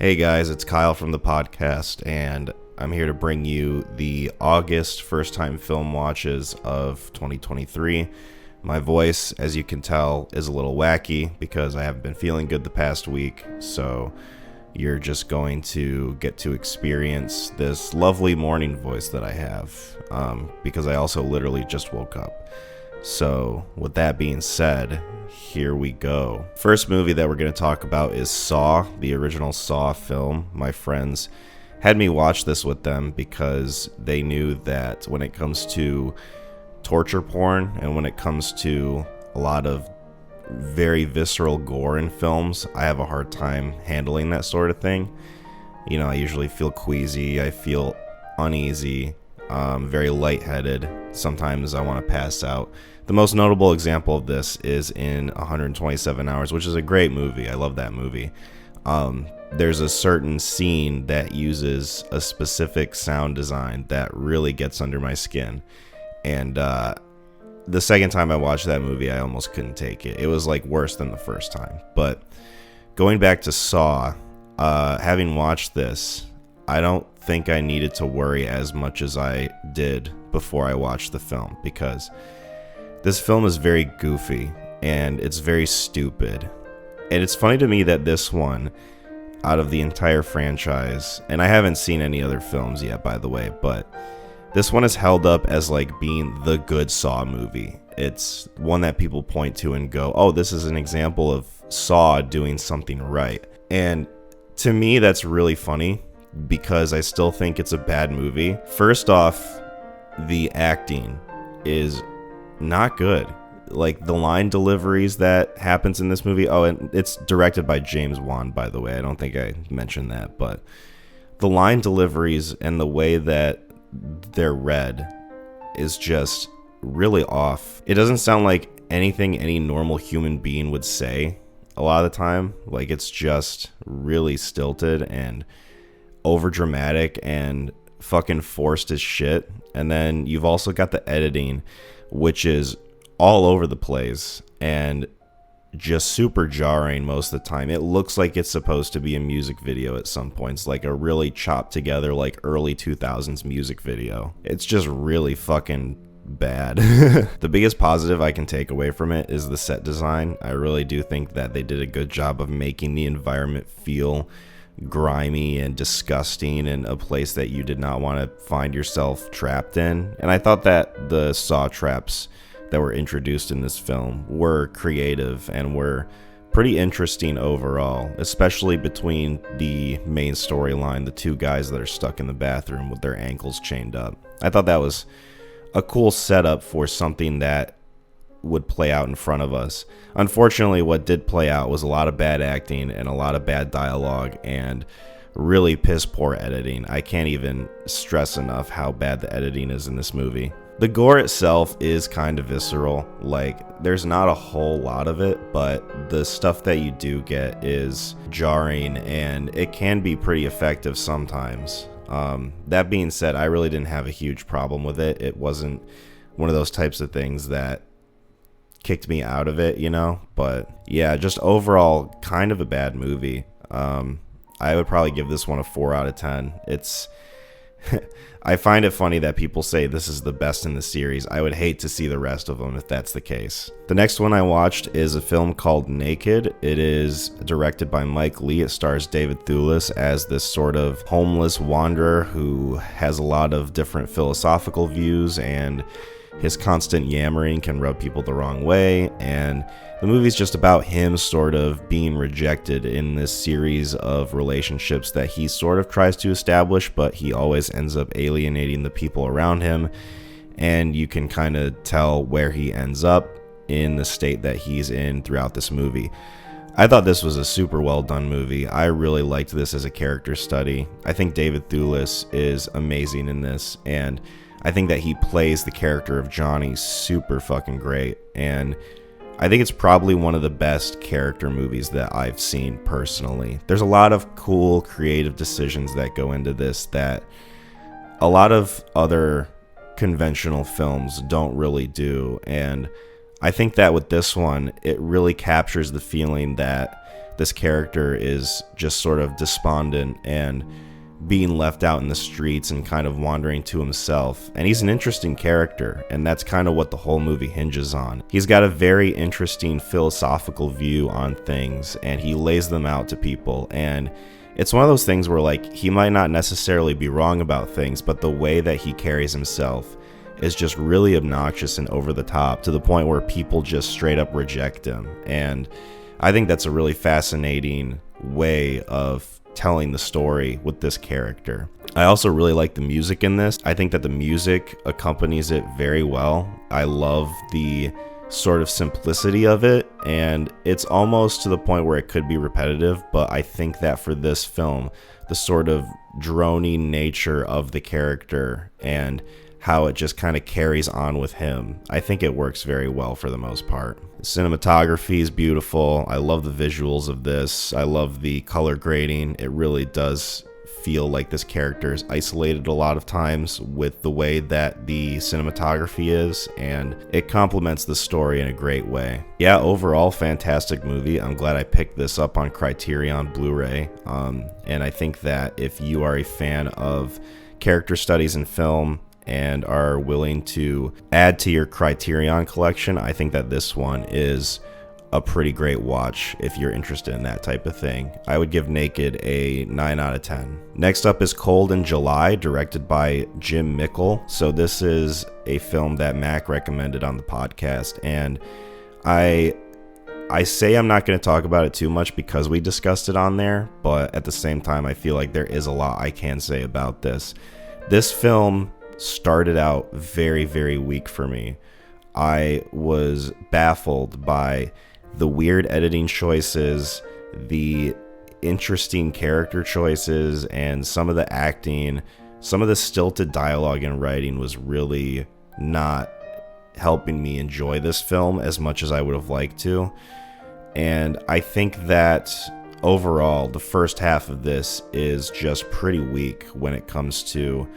Hey guys, it's Kyle from the podcast, and I'm here to bring you the August first-time film watches of 2023. My voice, as you can tell, is a little wacky because I haven't been feeling good the past week, so you're just going to get to experience this lovely morning voice that I have, because I also literally just woke up. So, with that being said, here we go. First movie that we're going to talk about is Saw, the original Saw film. My friends had me watch this with them because they knew that when it comes to torture porn and when it comes to a lot of very visceral gore in films, I have a hard time handling that sort of thing. You know, I usually feel queasy, I feel uneasy, very lightheaded. Sometimes I want to pass out. The most notable example of this is in 127 Hours, which is a great movie. I love that movie. There's a certain scene that uses a specific sound design that really gets under my skin. And the second time I watched that movie, I almost couldn't take it. It was like worse than the first time. But going back to Saw, having watched this, I don't think I needed to worry as much as I did before I watched the film, because this film is very goofy and it's very stupid. And it's funny to me that this one, out of the entire franchise, and I haven't seen any other films yet, by the way, but this one is held up as like being the good Saw movie. It's one that people point to and go, oh, this is an example of Saw doing something right. And to me, that's really funny because I still think it's a bad movie. First off, the acting is not good. Like the line deliveries that happens in this movie. Oh, and it's directed by James Wan, by the way. I don't think I mentioned that, but the line deliveries and the way that they're read is just really off. It doesn't sound like anything any normal human being would say a lot of the time. Like, it's just really stilted and over dramatic and fucking forced as shit. And then you've also got the editing, which is all over the place and just super jarring most of the time. It looks like it's supposed to be a music video at some points, like a really chopped together, like early 2000s music video. It's just really fucking bad. The biggest positive I can take away from it is the set design. I really do think that they did a good job of making the environment feel grimy and disgusting and a place that you did not want to find yourself trapped in. And I thought that the saw traps that were introduced in this film were creative and were pretty interesting overall, especially between the main storyline, the two guys that are stuck in the bathroom with their ankles chained up. I thought that was a cool setup for something that would play out in front of us. Unfortunately, what did play out was a lot of bad acting and a lot of bad dialogue and really piss poor editing. I can't even stress enough how bad the editing is in this movie. The gore itself is kind of visceral. Like, there's not a whole lot of it, but the stuff that you do get is jarring and it can be pretty effective sometimes. That being said, I really didn't have a huge problem with it. It wasn't one of those types of things that kicked me out of it, you know? But yeah, just overall kind of a bad movie. I would probably give this one a 4 out of 10. It's I find it funny that people say this is the best in the series. I would hate to see the rest of them if that's the case. The next one I watched is a film called Naked. It is directed by Mike Leigh. It stars David Thewlis as this sort of homeless wanderer who has a lot of different philosophical views, and his constant yammering can rub people the wrong way, and the movie's just about him sort of being rejected in this series of relationships that he sort of tries to establish, but he always ends up alienating the people around him, and you can kind of tell where he ends up in the state that he's in throughout this movie. I thought this was a super well done movie. I really liked this as a character study. I think David Thewlis is amazing in this, and I think that he plays the character of Johnny super fucking great, and I think it's probably one of the best character movies that I've seen personally. There's a lot of cool creative decisions that go into this that a lot of other conventional films don't really do, and I think that with this one, it really captures the feeling that this character is just sort of despondent and being left out in the streets and kind of wandering to himself. And he's an interesting character, and that's kind of what the whole movie hinges on. He's got a very interesting philosophical view on things, and he lays them out to people. And it's one of those things where, like, he might not necessarily be wrong about things, but the way that he carries himself is just really obnoxious and over the top, to the point where people just straight up reject him. And I think that's a really fascinating way of telling the story with this character. I also really like the music in this. I think that the music accompanies it very well. I love the sort of simplicity of it, and it's almost to the point where it could be repetitive, but I think that for this film, the sort of droning nature of the character and how it just kind of carries on with him, I think it works very well for the most part. The cinematography is beautiful. I love the visuals of this. I love the color grading. It really does feel like this character is isolated a lot of times with the way that the cinematography is, and it complements the story in a great way. Yeah, overall, fantastic movie. I'm glad I picked this up on Criterion Blu-ray, and I think that if you are a fan of character studies in film and are willing to add to your Criterion collection, I think that this one is a pretty great watch if you're interested in that type of thing. I would give Naked a 9 out of 10. Next up is Cold in July, directed by Jim Mickle. So this is a film that Mac recommended on the podcast, and I say I'm not going to talk about it too much because we discussed it on there, but at the same time, I feel like there is a lot I can say about this. This film started out very, very weak for me. I was baffled by the weird editing choices, the interesting character choices, and some of the acting. Some of the stilted dialogue and writing was really not helping me enjoy this film as much as I would have liked to. And I think that overall, the first half of this is just pretty weak when it comes to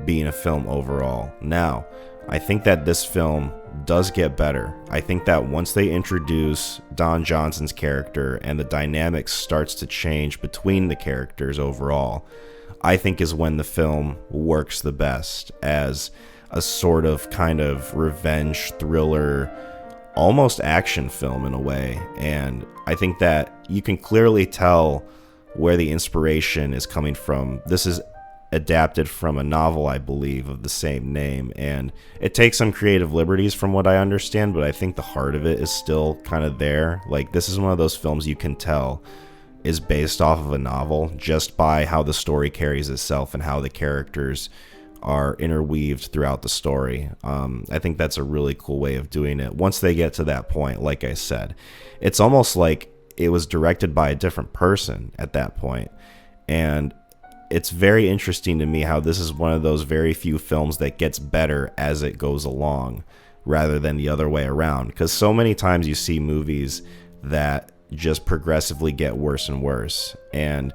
being a film overall. Now, I think that this film does get better. I think that once they introduce Don Johnson's character and the dynamics starts to change between the characters overall, I think is when the film works the best as a sort of kind of revenge thriller, almost action film in a way. And I think that you can clearly tell where the inspiration is coming from. This is adapted from a novel, I believe, of the same name, and it takes some creative liberties from what I understand, but I think the heart of it is still kind of there. Like, this is one of those films you can tell is based off of a novel just by how the story carries itself and how the characters are interweaved throughout the story. I think that's a really cool way of doing it. Once they get to that point, like I said, it's almost like it was directed by a different person at that point. And it's very interesting to me how this is one of those very few films that gets better as it goes along rather than the other way around. Because so many times you see movies that just progressively get worse and worse. And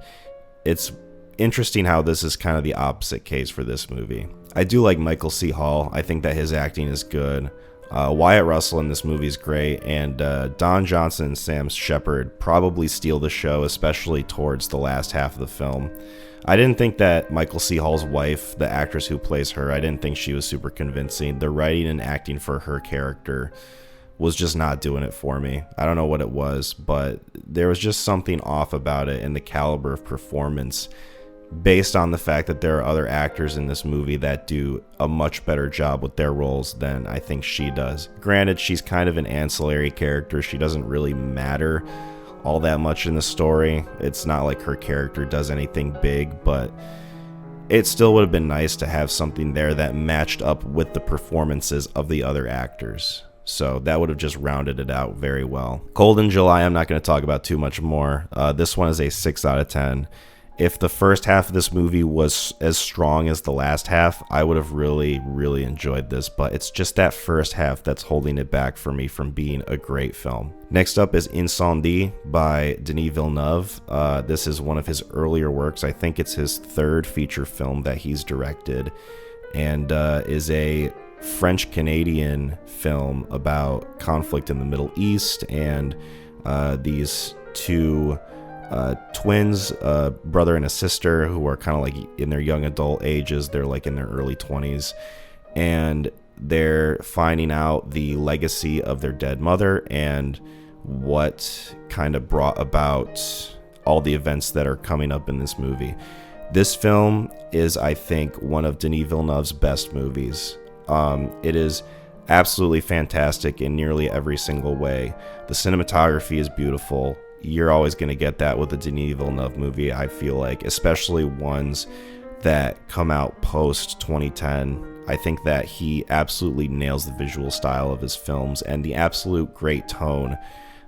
it's interesting how this is kind of the opposite case for this movie. I do like Michael C. Hall. I think that his acting is good. Wyatt Russell in this movie is great, and Don Johnson and Sam Shepard probably steal the show, especially towards the last half of the film. I didn't think that Michael C. Hall's wife, the actress who plays her, I didn't think she was super convincing. The writing and acting for her character was just not doing it for me. I don't know what it was, but there was just something off about it in the caliber of performance, based on the fact that there are other actors in this movie that do a much better job with their roles than I think she does. Granted, she's kind of an ancillary character. She doesn't really matter all that much in the story. It's not like her character does anything big, but it still would have been nice to have something there that matched up with the performances of the other actors. So that would have just rounded it out very well. Cold in July, I'm not going to talk about too much more. This one is a 6 out of 10. If the first half of this movie was as strong as the last half, I would have really, really enjoyed this, but it's just that first half that's holding it back for me from being a great film. Next up is Incendies by Denis Villeneuve. This is one of his earlier works. I think it's his third feature film that he's directed, and is a French-Canadian film about conflict in the Middle East and these two twins, a brother and a sister, who are kind of like in their young adult ages. They're like in their early 20s, and they're finding out the legacy of their dead mother and what kind of brought about all the events that are coming up in this movie. This film is, I think, one of Denis Villeneuve's best movies. It is absolutely fantastic in nearly every single way. The cinematography is beautiful. You're always going to get that with a Denis Villeneuve movie, I feel like, especially ones that come out post 2010. I think that he absolutely nails the visual style of his films and the absolute great tone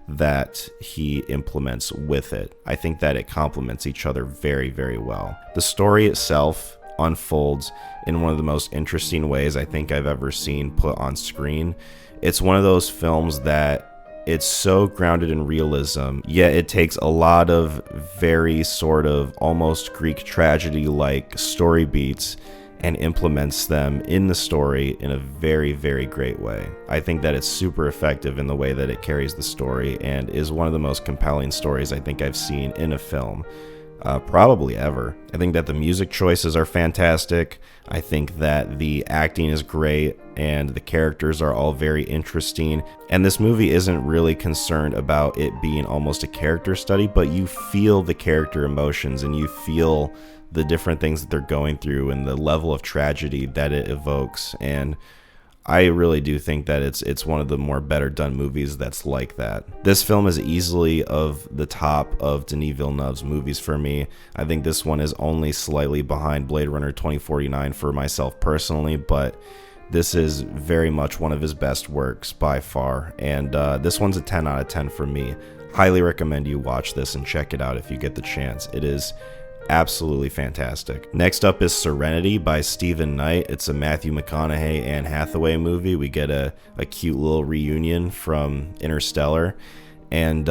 that he implements with it. I think that it complements each other very, very well. The story itself unfolds in one of the most interesting ways I think I've ever seen put on screen. It's one of those films that it's so grounded in realism, yet it takes a lot of very sort of almost Greek tragedy-like story beats and implements them in the story in a very, very great way. I think that it's super effective in the way that it carries the story and is one of the most compelling stories I think I've seen in a film. Probably ever. I think that the music choices are fantastic. I think that the acting is great and the characters are all very interesting. And this movie isn't really concerned about it being almost a character study, but you feel the character emotions and you feel the different things that they're going through and the level of tragedy that it evokes. And I really do think that it's one of the more better done movies that's like that. This film is easily of the top of Denis Villeneuve's movies for me. I think this one is only slightly behind Blade Runner 2049 for myself personally, but this is very much one of his best works by far. And this one's a 10 out of 10 for me. Highly recommend you watch this and check it out if you get the chance. It is absolutely fantastic. Next up is Serenity by Stephen Knight. It's a Matthew McConaughey and Hathaway movie. We get a cute little reunion from Interstellar, and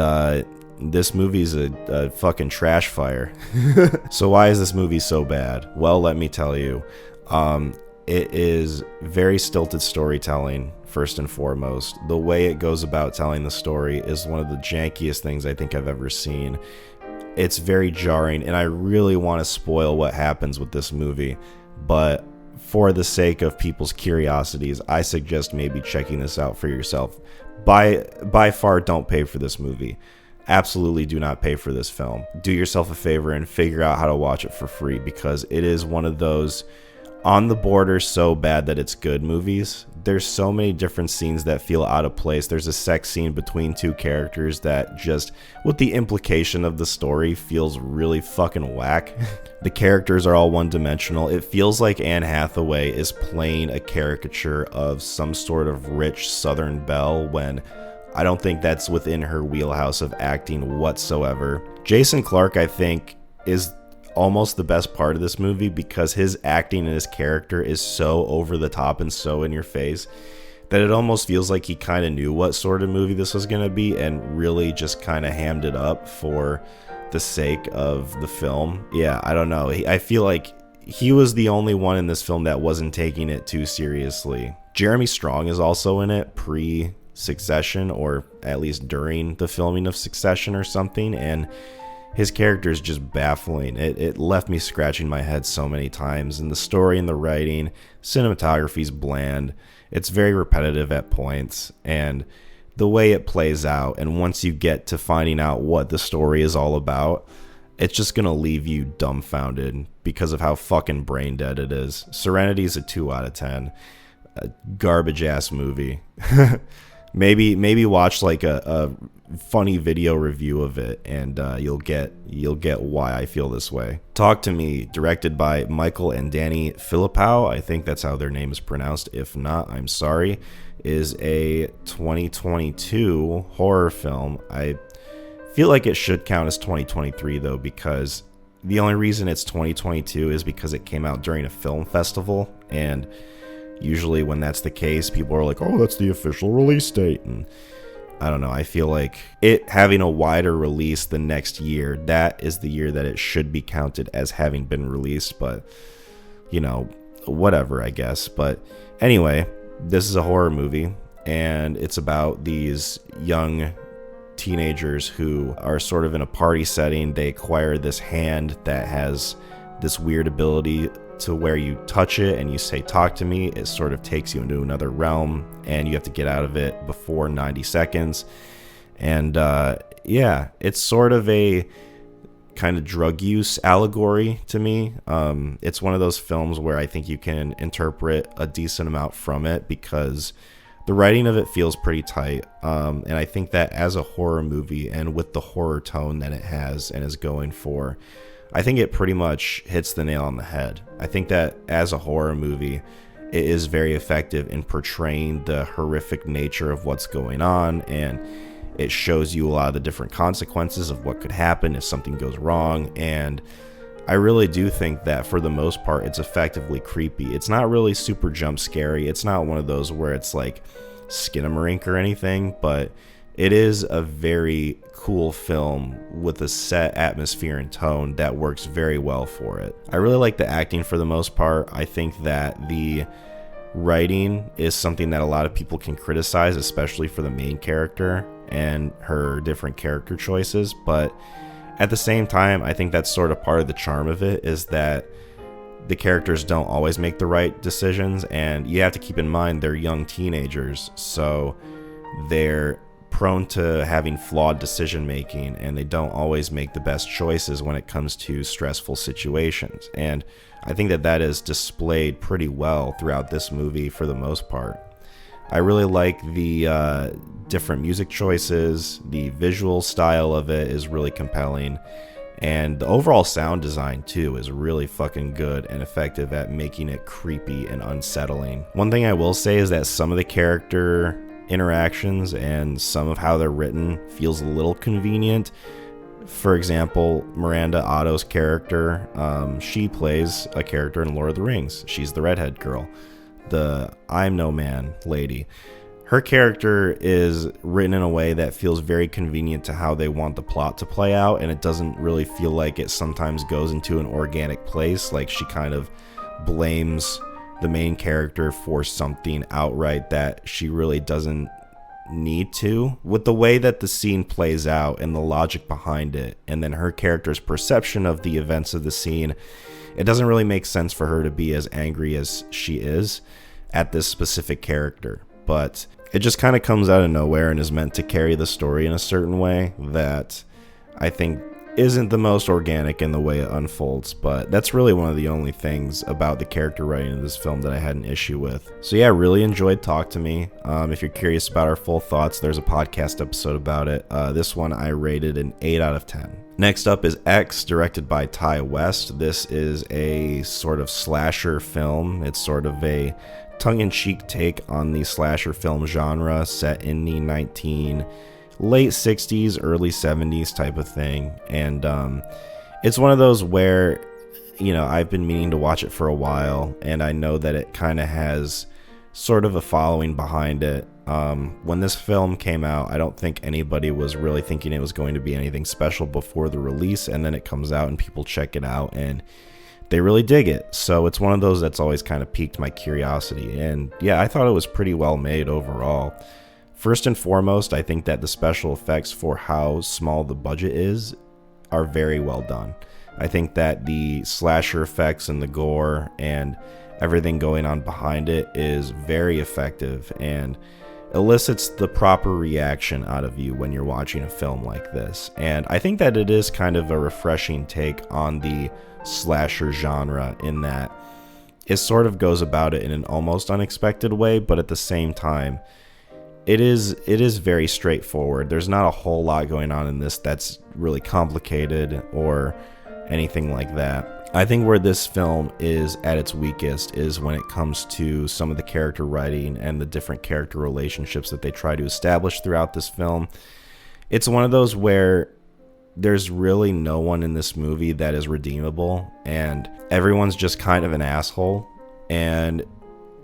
this movie's a fucking trash fire. So why is this movie so bad? Well, let me tell you. It is very stilted storytelling, first and foremost. The way it goes about telling the story is one of the jankiest things I think I've ever seen. It's very jarring, and I really want to spoil what happens with this movie, but for the sake of people's curiosities, I suggest maybe checking this out for yourself. By far, don't pay for this movie. Absolutely do not pay for this film. Do yourself a favor and figure out how to watch it for free, because it is one of those on the border so bad that it's good movies. There's so many different scenes that feel out of place. There's a sex scene between two characters that just, with the implication of the story, feels really fucking whack. The characters are all one-dimensional. It feels like Anne Hathaway is playing a caricature of some sort of rich Southern belle when I don't think that's within her wheelhouse of acting whatsoever. Jason Clarke, I think, is almost the best part of this movie because his acting and his character is so over the top and so in your face that it almost feels like he kind of knew what sort of movie this was going to be and really just kind of hammed it up for the sake of the film. Yeah, I don't know. I feel like he was the only one in this film that wasn't taking it too seriously. Jeremy Strong is also in it pre-Succession, or at least during the filming of Succession or something, and his character is just baffling. It left me scratching my head so many times. And the story and the writing, cinematography's bland. It's very repetitive at points. And the way it plays out, and once you get to finding out what the story is all about, it's just going to leave you dumbfounded because of how fucking brain dead it is. Serenity is a 2 out of 10. A garbage-ass movie. Maybe watch like a funny video review of it, and you'll get why I feel this way. Talk to Me, directed by Michael and Danny Filippo, I think that's how their name is pronounced. If not, I'm sorry. Is a 2022 horror film. I feel like it should count as 2023 though, because the only reason it's 2022 is because it came out during a film festival, and usually when that's the case, people are like, oh, that's the official release date. And I don't know, I feel like it having a wider release the next year, that is the year that it should be counted as having been released. But, you know, whatever, I guess. But anyway, this is a horror movie, and it's about these young teenagers who are sort of in a party setting. They acquire this hand that has this weird ability to where you touch it and you say, "Talk to me." It sort of takes you into another realm, and you have to get out of it before 90 seconds. And yeah, it's sort of a kind of drug use allegory to me. It's one of those films where I think you can interpret a decent amount from it because the writing of it feels pretty tight. And I think that as a horror movie and with the horror tone that it has and is going for, I think it pretty much hits the nail on the head. I think that as a horror movie, it is very effective in portraying the horrific nature of what's going on, and it shows you a lot of the different consequences of what could happen if something goes wrong. And I really do think that for the most part, it's effectively creepy. It's not really super jump scary. It's not one of those where it's like Skinamarink or anything, but it is a very cool film with a set atmosphere and tone that works very well for it. I really like the acting for the most part. I think that the writing is something that a lot of people can criticize, especially for the main character and her different character choices. But at the same time, I think that's sort of part of the charm of it, is that the characters don't always make the right decisions, and you have to keep in mind they're young teenagers, so they're prone to having flawed decision making, and they don't always make the best choices when it comes to stressful situations. And I think that that is displayed pretty well throughout this movie for the most part. I really like the different music choices. The visual style of it is really compelling, and the overall sound design too is really fucking good and effective at making it creepy and unsettling. One thing I will say is that some of the character interactions and some of how they're written feels a little convenient. For example, Miranda Otto's character, she plays a character in Lord of the Rings. She's the redhead girl, the I'm no man lady. Her character is written in a way that feels very convenient to how they want the plot to play out, and it doesn't really feel like it sometimes goes into an organic place. Like, she kind of blames the main character for something outright that she really doesn't need to. With the way that the scene plays out and the logic behind it, and then her character's perception of the events of the scene, it doesn't really make sense for her to be as angry as she is at this specific character. But it just kind of comes out of nowhere and is meant to carry the story in a certain way that I think isn't the most organic in the way it unfolds. But that's really one of the only things about the character writing of this film that I had an issue with. So yeah, I really enjoyed Talk to Me. If you're curious about our full thoughts, there's a podcast episode about it. This one I rated an 8 out of 10. Next up is X, directed by Ty West. This is a sort of slasher film. It's sort of a tongue-in-cheek take on the slasher film genre, set in the late 60s, early 70s type of thing. And it's one of those where, you know, I've been meaning to watch it for a while, and I know that it kind of has sort of a following behind it. When this film came out, I don't think anybody was really thinking it was going to be anything special before the release, and then it comes out and people check it out and they really dig it. So it's one of those that's always kind of piqued my curiosity. And yeah, I thought it was pretty well made overall. First and foremost, I think that the special effects, for how small the budget is, are very well done. I think that the slasher effects and the gore and everything going on behind it is very effective and elicits the proper reaction out of you when you're watching a film like this. And I think that it is kind of a refreshing take on the slasher genre, in that it sort of goes about it in an almost unexpected way, but at the same time, it is very straightforward. There's not a whole lot going on in this that's really complicated or anything like that. I think where this film is at its weakest is when it comes to some of the character writing and the different character relationships that they try to establish throughout this film. It's one of those where there's really no one in this movie that is redeemable, and everyone's just kind of an asshole, and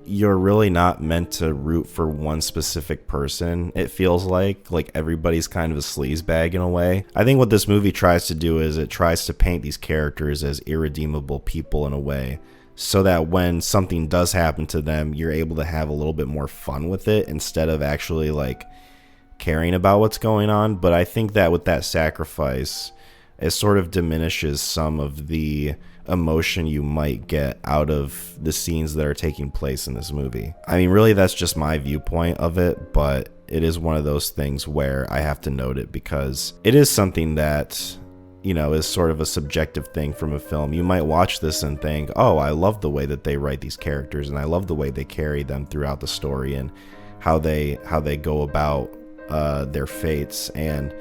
you're really not meant to root for one specific person. It feels like everybody's kind of a sleazebag in a way. I think what this movie tries to do is it tries to paint these characters as irredeemable people in a way, so that when something does happen to them, you're able to have a little bit more fun with it, instead of actually caring about what's going on, but I think that with that sacrifice, it sort of diminishes some of the emotion you might get out of the scenes that are taking place in this movie. I mean, really, that's just my viewpoint of it, but it is one of those things where I have to note it because it is something that, you know, is sort of a subjective thing from a film. You might watch this and think, oh, I love the way that they write these characters, and I love the way they carry them throughout the story and how they go about their fates. And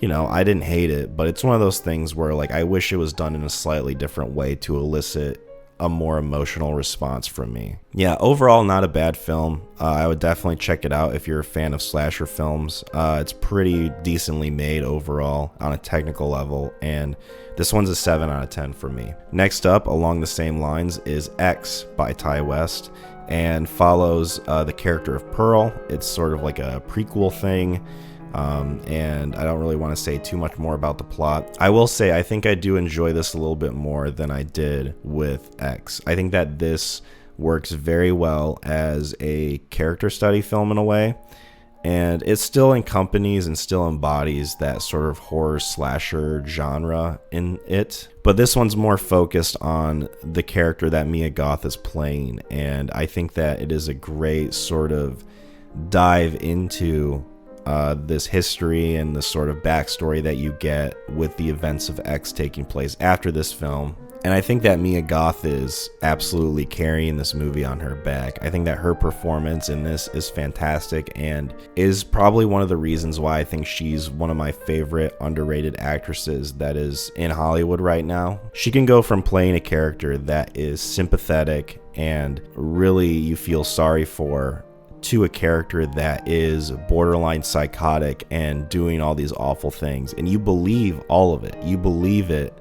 you know, I didn't hate it, but it's one of those things where, like, I wish it was done in a slightly different way to elicit a more emotional response from me. Yeah, overall, not a bad film. I would definitely check it out if you're a fan of slasher films. It's pretty decently made overall on a technical level, and this one's a 7 out of 10 for me. Next up, along the same lines, is X by Ty West, and follows the character of Pearl. It's sort of like a prequel thing. And I don't really want to say too much more about the plot. I will say I think I do enjoy this a little bit more than I did with X. I think that this works very well as a character study film in a way, and it still accompanies and still embodies that sort of horror slasher genre in it. But this one's more focused on the character that Mia Goth is playing, and I think that it is a great sort of dive into this history and the sort of backstory that you get with the events of X taking place after this film. And I think that Mia Goth is absolutely carrying this movie on her back. I think that her performance in this is fantastic and is probably one of the reasons why I think she's one of my favorite underrated actresses that is in Hollywood right now. She can go from playing a character that is sympathetic and really you feel sorry for, to a character that is borderline psychotic and doing all these awful things, and you believe all of it. You believe it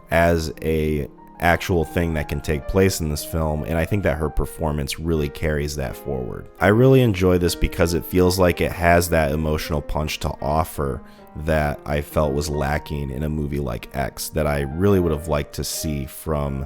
as a actual thing that can take place in this film, and I think that her performance really carries that forward. I really enjoy this because it feels like it has that emotional punch to offer that I felt was lacking in a movie like X, that I really would have liked to see from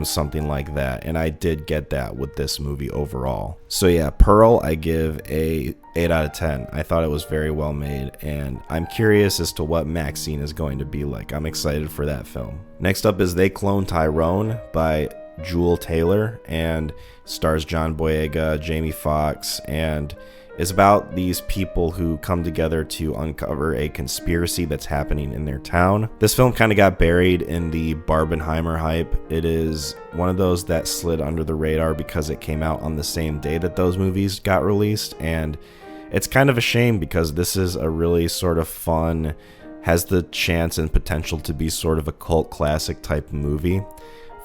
something like that, and I did get that with this movie overall. So yeah, Pearl I give a 8 out of 10. I thought it was very well made, and I'm curious as to what Maxine is going to be like. I'm excited for that film. Next up is They Clone Tyrone by Jewel Taylor, and stars John Boyega, Jamie Foxx, and is about these people who come together to uncover a conspiracy that's happening in their town. This film kind of got buried in the Barbenheimer hype. It is one of those that slid under the radar because it came out on the same day that those movies got released, and it's kind of a shame because this is a really sort of fun, has the chance and potential to be sort of a cult classic type movie.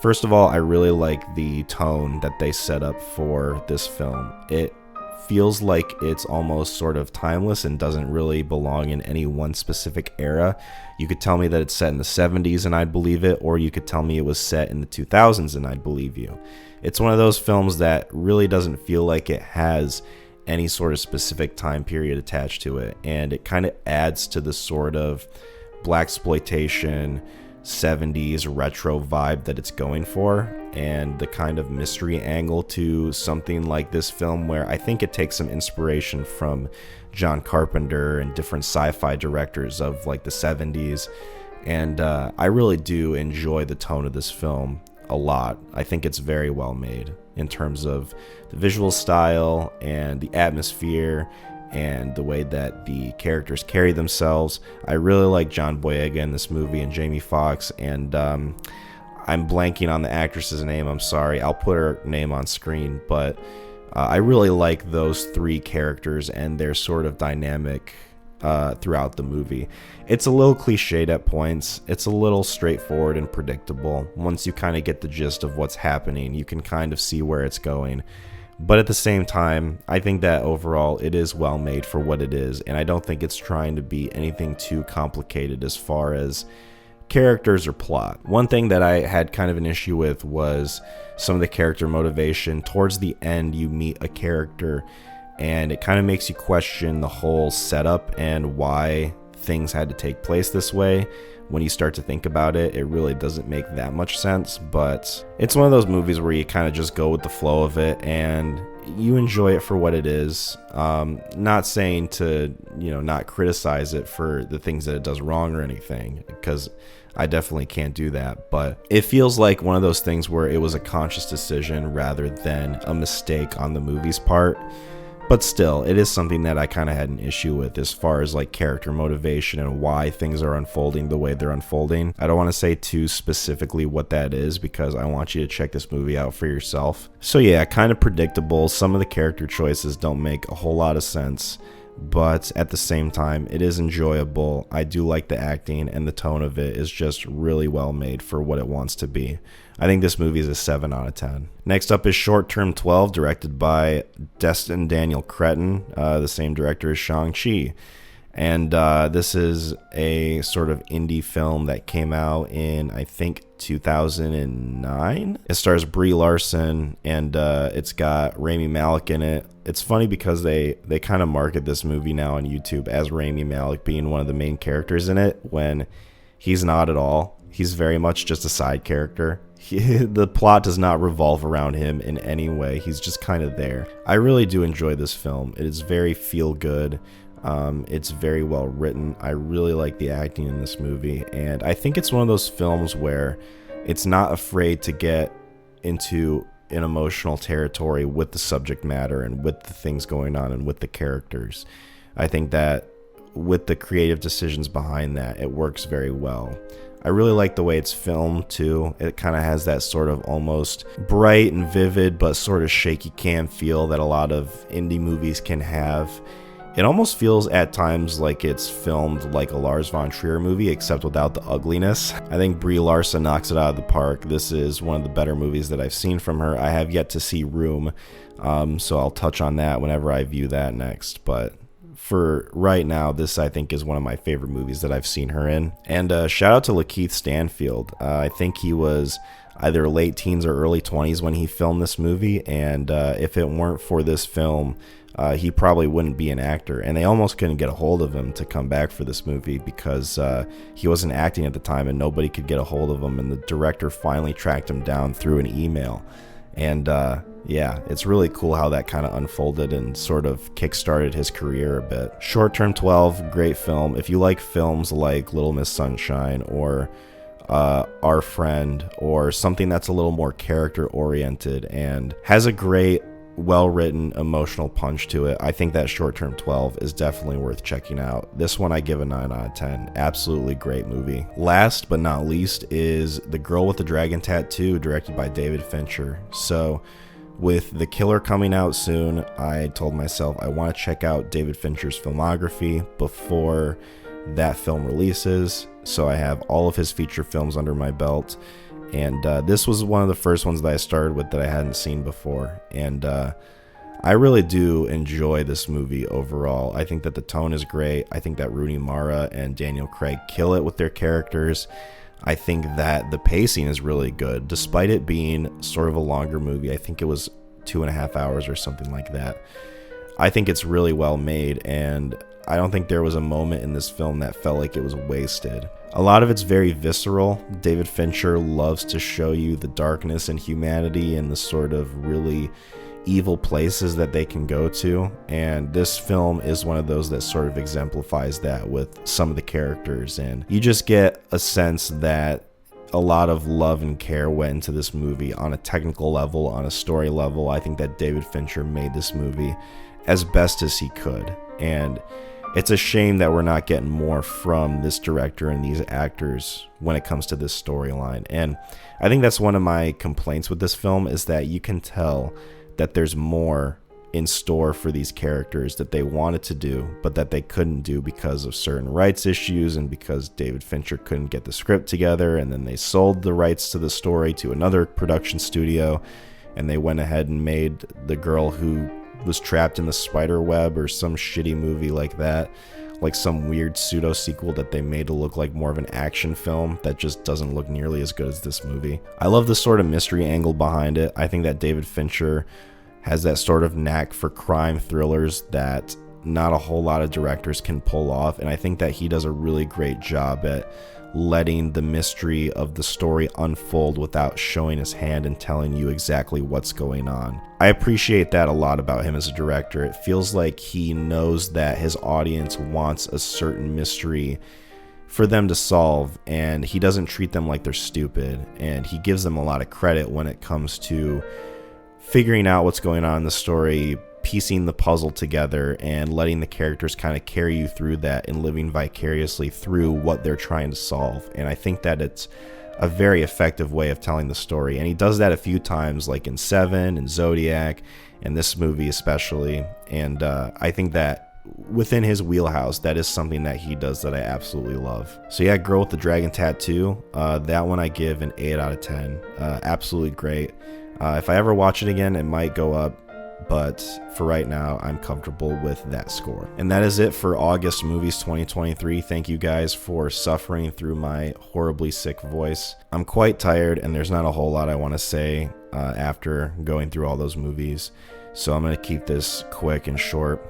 First of all, I really like the tone that they set up for this film. It feels like it's almost sort of timeless and doesn't really belong in any one specific era. You could tell me that it's set in the 70s and I'd believe it, or you could tell me it was set in the 2000s and I'd believe you. It's one of those films that really doesn't feel like it has any sort of specific time period attached to it, and it kind of adds to the sort of blaxploitation 70s retro vibe that it's going for, and the kind of mystery angle to something like this film where I think it takes some inspiration from John Carpenter and different sci-fi directors of like the 70s, and I really do enjoy the tone of this film a lot. I think it's very well made in terms of the visual style and the atmosphere and the way that the characters carry themselves. I really like John Boyega in this movie and Jamie Foxx, and I'm blanking on the actress's name. I'm sorry. I'll put her name on screen, but I really like those three characters and their sort of dynamic throughout the movie. It's a little cliched at points. It's a little straightforward and predictable. Once you kind of get the gist of what's happening, you can kind of see where it's going. But at the same time, I think that overall it is well made for what it is, and I don't think it's trying to be anything too complicated as far as characters or plot. One thing that I had kind of an issue with was some of the character motivation. Towards the end, you meet a character, and it kind of makes you question the whole setup and why things had to take place this way. When you start to think about it, it really doesn't make that much sense, but it's one of those movies where you kind of just go with the flow of it, and you enjoy it for what it is. Not saying to, not criticize it for the things that it does wrong or anything, because I definitely can't do that. But it feels like one of those things where it was a conscious decision rather than a mistake on the movie's part. But still, it is something that I kind of had an issue with as far as like character motivation and why things are unfolding the way they're unfolding. I don't want to say too specifically what that is because I want you to check this movie out for yourself. So yeah, kind of predictable. Some of the character choices don't make a whole lot of sense, but at the same time, it is enjoyable. I do like the acting, and the tone of it is just really well made for what it wants to be. I think this movie is a 7 out of 10. Next up is Short Term 12, directed by Destin Daniel Cretton, the same director as Shang-Chi. And this is a sort of indie film that came out in, I think, 2009. It stars Brie Larson, and it's got Rami Malek in it. It's funny because they kind of market this movie now on YouTube as Rami Malek being one of the main characters in it, when he's not at all. He's very much just a side character. The plot does not revolve around him in any way. He's just kind of there. I really do enjoy this film. It is very feel good. It's very well written. I really like the acting in this movie, and I think it's one of those films where it's not afraid to get into an emotional territory with the subject matter and with the things going on and with the characters. I think that with the creative decisions behind that, it works very well. I really like the way it's filmed too. It kind of has that sort of almost bright and vivid but sort of shaky cam feel that a lot of indie movies can have. It almost feels at times like it's filmed like a Lars von Trier movie, except without the ugliness. I think Brie Larson knocks it out of the park. This is one of the better movies that I've seen from her. I have yet to see Room, so I'll touch on that whenever I view that next. But for right now, this I think is one of my favorite movies that I've seen her in. And shout out to Lakeith Stanfield. I think he was either late teens or early 20s when he filmed this movie, and if it weren't for this film, he probably wouldn't be an actor, and they almost couldn't get a hold of him to come back for this movie because he wasn't acting at the time and nobody could get a hold of him, and the director finally tracked him down through an email. And yeah, it's really cool how that kind of unfolded and sort of kickstarted his career a bit. Short Term 12, great film. If you like films like Little Miss Sunshine or Our Friend, or something that's a little more character oriented and has a great well-written emotional punch to it, I think that Short Term 12 is definitely worth checking out. This one I give a 9 out of 10. Absolutely great movie. Last but not least is The Girl with the Dragon Tattoo, directed by David Fincher. So with The Killer coming out soon, I told myself I want to check out David Fincher's filmography before that film releases, so I have all of his feature films under my belt. And this was one of the first ones that I started with that I hadn't seen before. And I really do enjoy this movie overall. I think that the tone is great. I think that Rooney Mara and Daniel Craig kill it with their characters. I think that the pacing is really good. Despite it being sort of a longer movie, I think it was 2.5 hours or something like that. I think it's really well made, and I don't think there was a moment in this film that felt like it was wasted. A lot of it's very visceral. David Fincher loves to show you the darkness and humanity and the sort of really evil places that they can go to, and this film is one of those that sort of exemplifies that with some of the characters, and you just get a sense that a lot of love and care went into this movie on a technical level, on a story level. I think that David Fincher made this movie as best as he could, and it's a shame that we're not getting more from this director and these actors when it comes to this storyline. And I think that's one of my complaints with this film, is that you can tell that there's more in store for these characters that they wanted to do, but that they couldn't do because of certain rights issues and because David Fincher couldn't get the script together, and then they sold the rights to the story to another production studio, and they went ahead and made The Girl Who Was Trapped in the Spider Web or some shitty movie like that, like some weird pseudo sequel that they made to look like more of an action film that just doesn't look nearly as good as this movie. I love the sort of mystery angle behind it. I think that David Fincher has that sort of knack for crime thrillers that not a whole lot of directors can pull off, and I think that he does a really great job at letting the mystery of the story unfold without showing his hand and telling you exactly what's going on. I appreciate that a lot about him as a director. It feels like he knows that his audience wants a certain mystery for them to solve, and he doesn't treat them like they're stupid, and he gives them a lot of credit when it comes to figuring out what's going on in the story, piecing the puzzle together, and letting the characters kind of carry you through that and living vicariously through what they're trying to solve. And I think that it's a very effective way of telling the story, and he does that a few times, like in Seven and Zodiac and this movie especially. And I think that within his wheelhouse, that is something that he does that I absolutely love. So yeah, Girl with the Dragon Tattoo, that one I give an 8 out of 10. Absolutely great. If I ever watch it again, it might go up, but for right now, I'm comfortable with that score. And that is it for August Movies 2023. Thank you guys for suffering through my horribly sick voice. I'm quite tired, and there's not a whole lot I want to say after going through all those movies, so I'm going to keep this quick and short.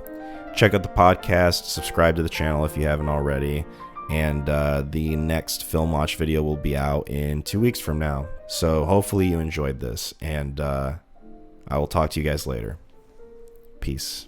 Check out the podcast, subscribe to the channel if you haven't already, and the next film watch video will be out in 2 weeks from now. So hopefully you enjoyed this, and I will talk to you guys later. Peace.